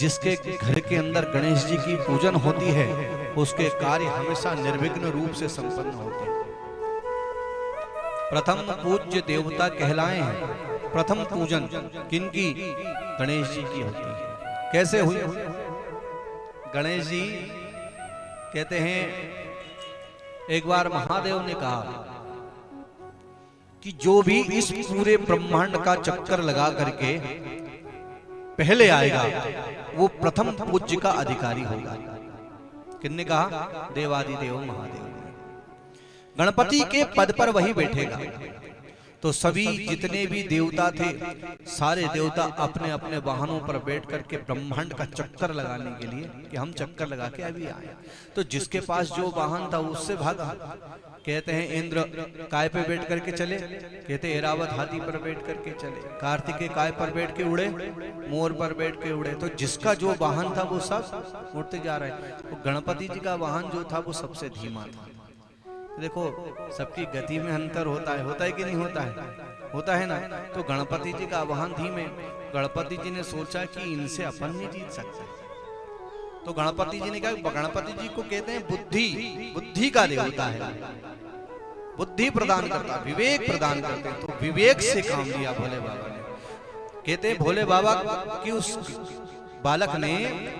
जिसके घर के अंदर गणेश जी की पूजन होती है उसके कार्य हमेशा निर्विघ्न रूप से संपन्न होते हैं। प्रथम पूज्य देवता कहलाए हैं। प्रथम पूजन किनकी? गणेश जी की होती है। कैसे हुई? गणेश जी कहते हैं एक बार महादेव ने कहा कि जो भी इस पूरे ब्रह्मांड का चक्कर लगा करके पहले आएगा वो प्रथम पूज्य का अधिकारी होगा। किसने कहा? देवादिदेव महादेव ने। गणपति के पद पर वही बैठेगा। तो सभी जितने भी देवता थे सारे देवता अपने अपने वाहनों पर बैठ करके ब्रह्मांड का चक्कर लगाने के लिए कि हम चक्कर लगा के अभी आए। तो जिसके पास जो वाहन था उससे भागा। कहते हैं इंद्र काय पे बैठ करके चले, कहते ऐरावत हाथी पर बैठ करके चले, कार्तिकेय काय पर बैठ के उड़े, मोर पर बैठ के उड़े। तो जिसका जो वाहन था वो सब उड़ते जा रहे हैं। तो गणपति जी का वाहन जो था वो सबसे धीमा था। देखो सबकी गति में अंतर होता है कि नहीं होता है? होता है ना। तो गणपति जी का वाहन धीमे। गणपति जी ने सोचा कि इनसे अपन नहीं जीत सकते। तो गणपति जी ने कहा, गणपति जी को कहते हैं बुद्धि का देवता है, बुद्धि प्रदान करता, विवेक प्रदान करते हैं। तो विवेक से काम लिया भोले बाबा ने। कहते हैं भोले बाबा की उस बालक ने,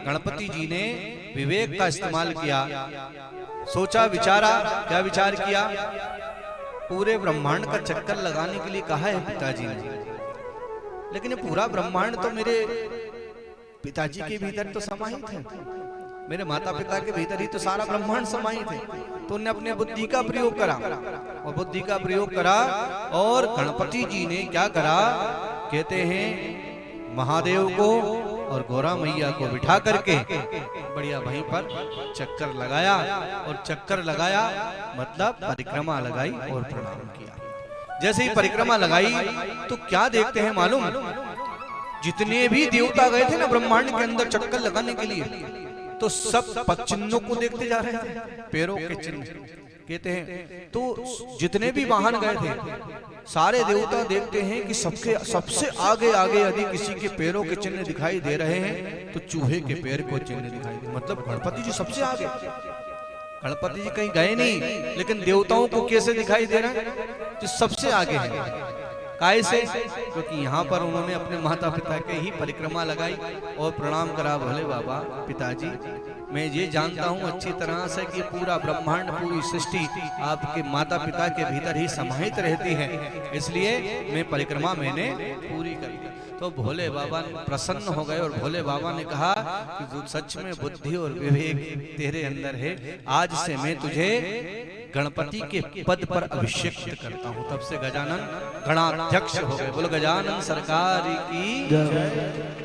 गणपति जी ने विवेक का इस्तेमाल किया। सोचा विचारा। क्या विचार किया? पूरे ब्रह्मांड का चक्कर लगाने के लिए कहा है पिताजी ने, लेकिन ये पूरा ब्रह्मांड तो मेरे पिताजी के भीतर तो समाहित है, मेरे माता पिता के भीतर ही तो सारा ब्रह्मांड समाहित है। तो उन्होंने अपने बुद्धि का प्रयोग करा और बुद्धि का प्रयोग करा और गणपति जी ने क्या करा? कहते हैं महादेव को और गौरा मैया को बिठा करके बढ़िया वहीं पर चक्कर लगाया। और चक्कर लगाया मतलब परिक्रमा लगाई और प्रणाम किया। जैसे ही परिक्रमा लगाई तो क्या देखते हैं मालूम? जितने भी देवता गए थे ना ब्रह्मांड के अंदर चक्कर लगाने के लिए, तो सब पचिन्हों को देखते जा रहे थे, पैरों के चिन्ह। कहते हैं तो जितने भी वाहन गए थे सारे देवता देखते हैं कि सबसे आगे यदि किसी के पैरों के चिन्ह दिखाई दे रहे हैं तो चूहे के पैर को चिन्ह दिखाई दे। मतलब गणपति जी सबसे आगे। गणपति जी कहीं गए नहीं, लेकिन देवताओं को कैसे दिखाई दे रहा है? जो सबसे आगे है। काय से? क्योंकि यहाँ पर उन्होंने अपने माता पिता के ही परिक्रमा लगाई और प्रणाम करा। भोले बाबा पिताजी, मैं ये जानता हूँ अच्छी तरह से कि पूरा ब्रह्मांड, पूरी सृष्टि आपके माता पिता के भीतर ही समाहित रहती है, इसलिए मैं परिक्रमा मैंने पूरी कर दी। तो भोले बाबा प्रसन्न हो गए और भोले बाबा ने कहा कि जो सच में बुद्धि और विवेक तेरे अंदर है, आज से मैं तुझे गणपति के पद पर अभिषेक करता हूँ। तब से गजानन गणाध्यक्ष हो गए। बोलो गजानन सरकार की जय।